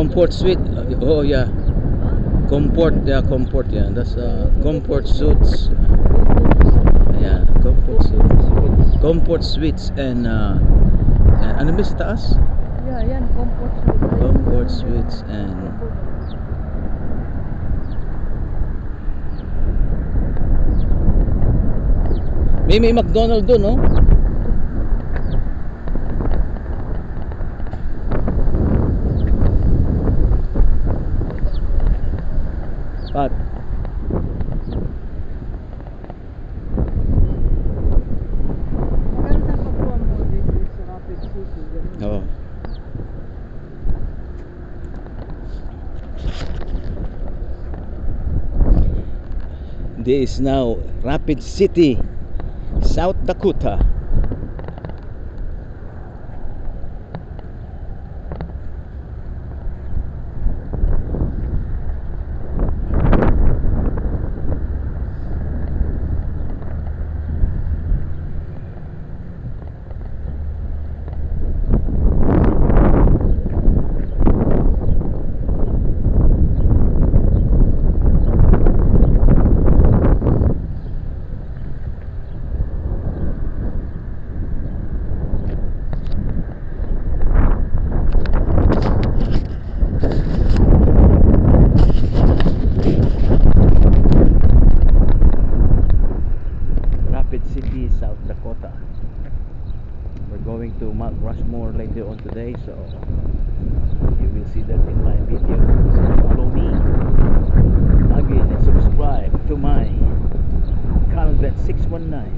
Comfort Suite. Oh yeah. Comfort, yeah, Comfort, yeah. That's Comfort Suits. Yeah, Comfort Suits. Comfort Suites and ano ba sa taas? Yeah, yan, comfort suite. Comfort Suites and may McDonald doon, no? Pat. Maganda sa pagkuha mo dito sa Rapid City. Ganun. Oh. This is now Rapid City, South Dakota. Rapid City, South Dakota. We're going to Mount Rushmore later on today, so you will see that in my video. So follow me again and subscribe to my Calvet 619.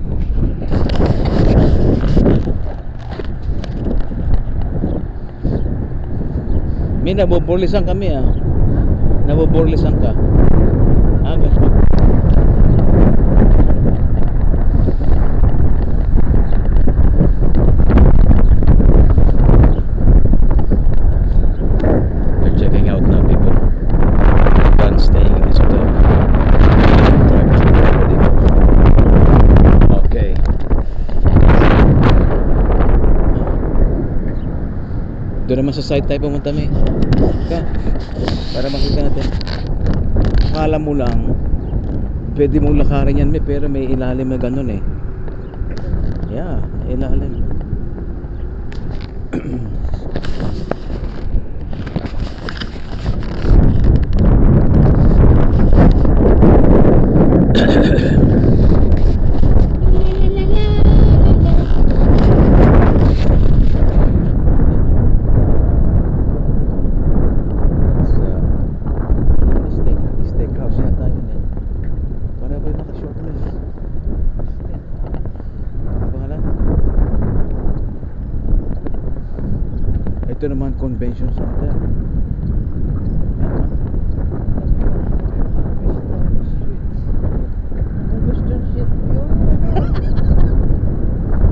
May naboborlisan kami ah. Naboborlisan ka. Ah, gusto. They're checking out now, people. Done staying in this hotel. Okay. Doon naman sa site tayo pumunta, may. Ka, para makita natin. Akala mo lang pwede mong lakarin yan, may, pero may ilalim na ganun eh. Yeah, ilalim. Steakhouse yata yun eh. Para ba yung naka-short na yun? Ano pangalan? Ito naman convention center. Western Suite yun.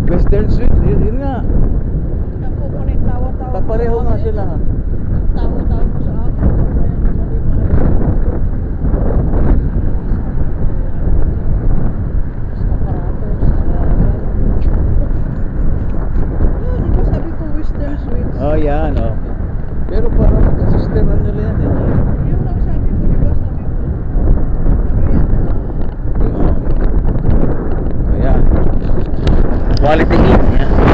Western Suite, yun nga. Ako po na yung tawa-tawa. Papareho nga sila ha. Tawa-tawa mo sa akin. Di ba sabi ko Western Suite? Oh yan, oh. Pero parang magkasisteran nila yan eh. Yung lang sabi ko, di ba sabi ko, ano yan? Ayan. Quality heat, yan.